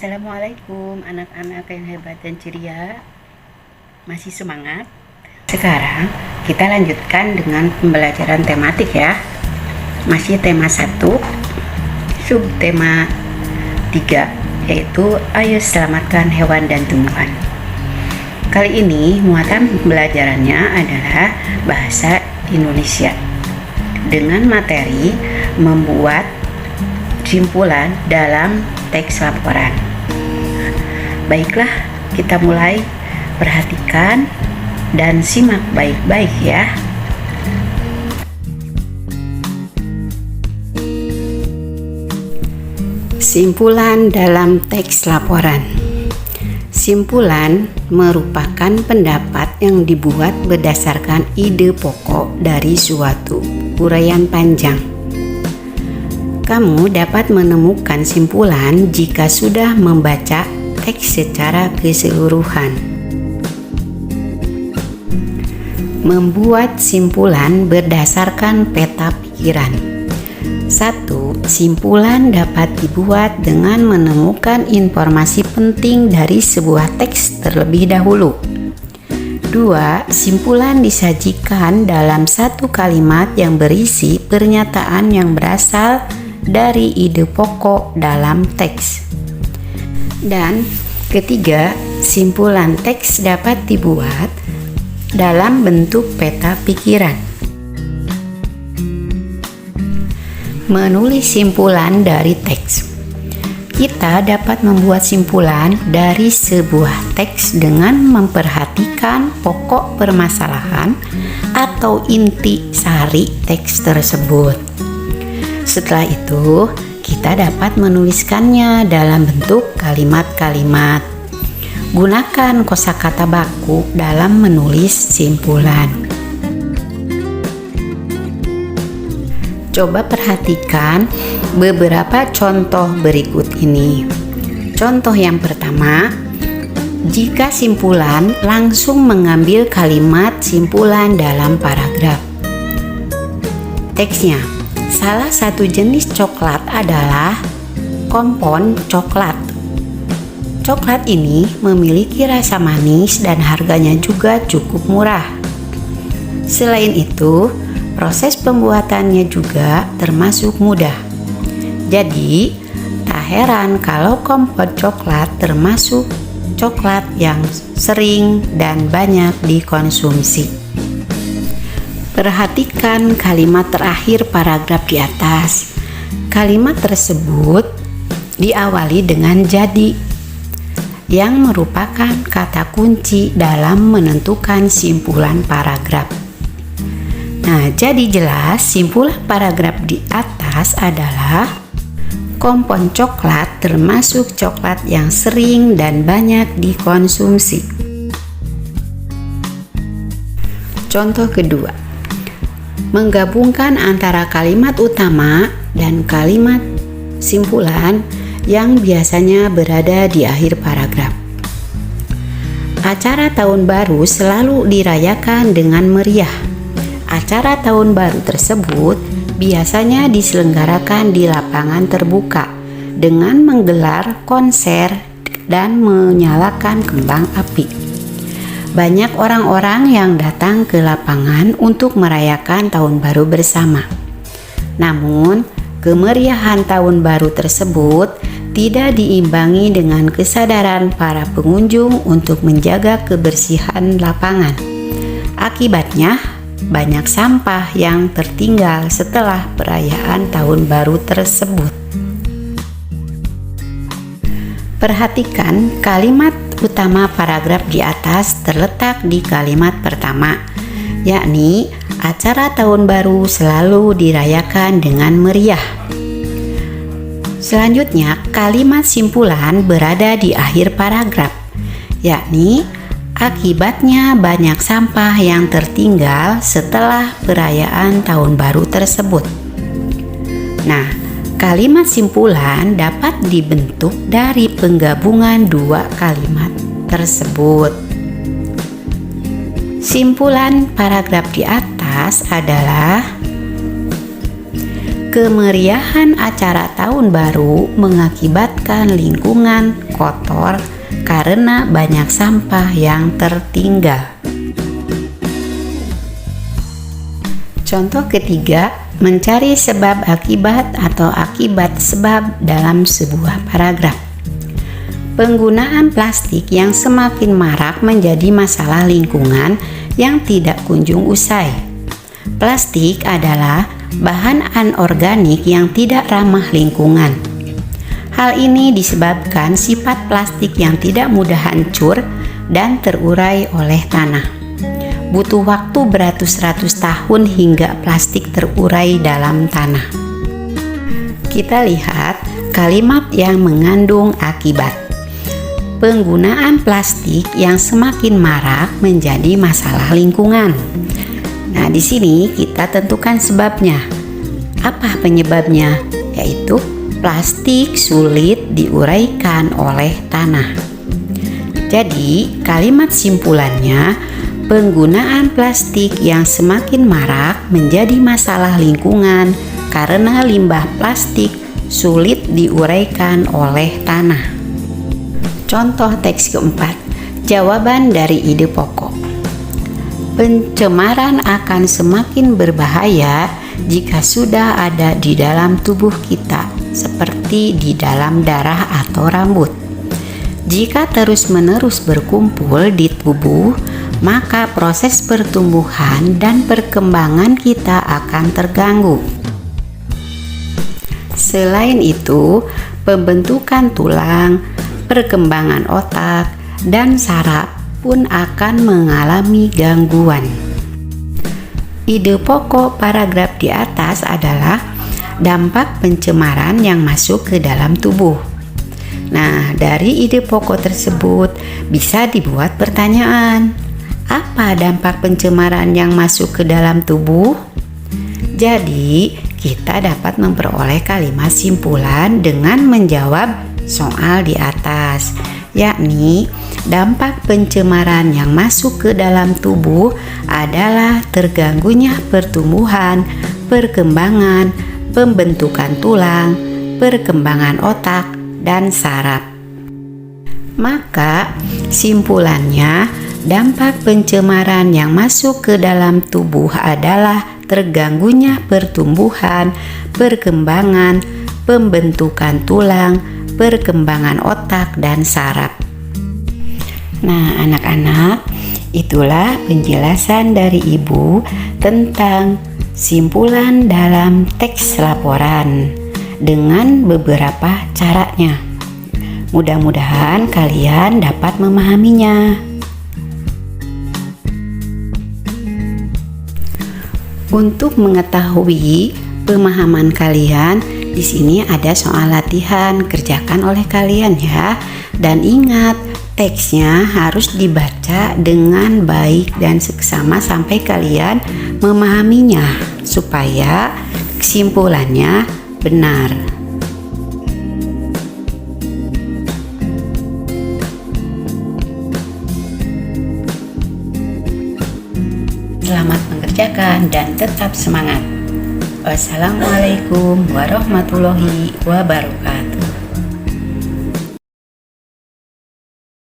Assalamualaikum anak-anak yang hebat dan ceria. Masih semangat? Sekarang kita lanjutkan dengan pembelajaran tematik ya. Masih tema 1, subtema 3, yaitu ayo selamatkan hewan dan tumbuhan. Kali ini muatan pembelajarannya adalah bahasa Indonesia dengan materi membuat simpulan dalam teks laporan. Baiklah, kita mulai. Perhatikan dan simak baik-baik ya. Simpulan dalam teks laporan. Simpulan merupakan pendapat yang dibuat berdasarkan ide pokok dari suatu uraian panjang. Kamu dapat menemukan simpulan jika sudah membaca teks secara keseluruhan. Membuat simpulan berdasarkan peta pikiran. 1. Simpulan dapat dibuat dengan menemukan informasi penting dari sebuah teks terlebih dahulu. 2. Simpulan disajikan dalam satu kalimat yang berisi pernyataan yang berasal dari ide pokok dalam teks. Dan ketiga, simpulan teks dapat dibuat dalam bentuk peta pikiran. Menulis simpulan dari teks. Kita dapat membuat simpulan dari sebuah teks dengan memperhatikan pokok permasalahan atau inti sari teks tersebut. Setelah itu, kita dapat menuliskannya dalam bentuk kalimat-kalimat. Gunakan kosakata baku dalam menulis simpulan. Coba perhatikan beberapa contoh berikut ini. Contoh yang pertama, jika simpulan langsung mengambil kalimat simpulan dalam paragraf. Teksnya, salah satu jenis coklat adalah kompon coklat. Coklat ini memiliki rasa manis dan harganya juga cukup murah. Selain itu, proses pembuatannya juga termasuk mudah. Jadi, tak heran kalau kompon coklat termasuk coklat yang sering dan banyak dikonsumsi. Perhatikan kalimat terakhir paragraf di atas. Kalimat tersebut diawali dengan jadi, yang merupakan kata kunci dalam menentukan simpulan paragraf. Nah, jadi jelas simpulan paragraf di atas adalah kompon coklat termasuk coklat yang sering dan banyak dikonsumsi. Contoh kedua, menggabungkan antara kalimat utama dan kalimat simpulan yang biasanya berada di akhir paragraf. Acara tahun baru selalu dirayakan dengan meriah. Acara tahun baru tersebut biasanya diselenggarakan di lapangan terbuka dengan menggelar konser dan menyalakan kembang api. Banyak orang-orang yang datang ke lapangan untuk merayakan tahun baru bersama. Namun, kemeriahan tahun baru tersebut tidak diimbangi dengan kesadaran para pengunjung untuk menjaga kebersihan lapangan. Akibatnya, banyak sampah yang tertinggal setelah perayaan tahun baru tersebut. Perhatikan kalimat utama paragraf di atas terletak di kalimat pertama, yakni acara tahun baru selalu dirayakan dengan meriah. Selanjutnya, kalimat simpulan berada di akhir paragraf, yakni akibatnya banyak sampah yang tertinggal setelah perayaan tahun baru tersebut. Nah, kalimat simpulan dapat dibentuk dari penggabungan dua kalimat tersebut. Simpulan paragraf di atas adalah Kemeriahan acara tahun baru mengakibatkan lingkungan kotor karena banyak sampah yang tertinggal. Contoh ketiga, mencari sebab akibat atau akibat sebab dalam sebuah paragraf. Penggunaan plastik yang semakin marak menjadi masalah lingkungan yang tidak kunjung usai. Plastik adalah bahan anorganik yang tidak ramah lingkungan. Hal ini disebabkan sifat plastik yang tidak mudah hancur dan terurai oleh tanah. Butuh waktu beratus-ratus tahun hingga plastik terurai dalam tanah. Kita lihat kalimat yang mengandung akibat. Penggunaan plastik yang semakin marak menjadi masalah lingkungan. Nah, di sini kita tentukan sebabnya. Apa penyebabnya? Yaitu plastik sulit diuraikan oleh tanah. Jadi, kalimat simpulannya, penggunaan plastik yang semakin marak menjadi masalah lingkungan karena limbah plastik sulit diuraikan oleh tanah. Contoh teks keempat, jawaban dari ide pokok. Pencemaran akan semakin berbahaya jika sudah ada di dalam tubuh kita, seperti di dalam darah atau rambut. Jika terus-menerus berkumpul di tubuh, maka proses pertumbuhan dan perkembangan kita akan terganggu. Selain itu, pembentukan tulang, perkembangan otak, dan saraf pun akan mengalami gangguan. Ide pokok paragraf di atas adalah dampak pencemaran yang masuk ke dalam tubuh. Nah, dari ide pokok tersebut bisa dibuat pertanyaan. Apa dampak pencemaran yang masuk ke dalam tubuh? Jadi, kita dapat memperoleh kalimat simpulan dengan menjawab soal di atas, yakni dampak pencemaran yang masuk ke dalam tubuh adalah terganggunya pertumbuhan, perkembangan, pembentukan tulang, perkembangan otak, dan saraf. Maka simpulannya, dampak pencemaran yang masuk ke dalam tubuh adalah terganggunya pertumbuhan, perkembangan, pembentukan tulang, perkembangan otak, dan saraf. Nah, anak-anak, itulah penjelasan dari Ibu tentang simpulan dalam teks laporan dengan beberapa caranya. Mudah-mudahan kalian dapat memahaminya. Untuk mengetahui pemahaman kalian, di sini ada soal latihan, kerjakan oleh kalian ya. Dan ingat, teksnya harus dibaca dengan baik dan seksama sampai kalian memahaminya supaya kesimpulannya benar. Selamat mengerjakan dan tetap semangat. Wassalamualaikum warahmatullahi wabarakatuh.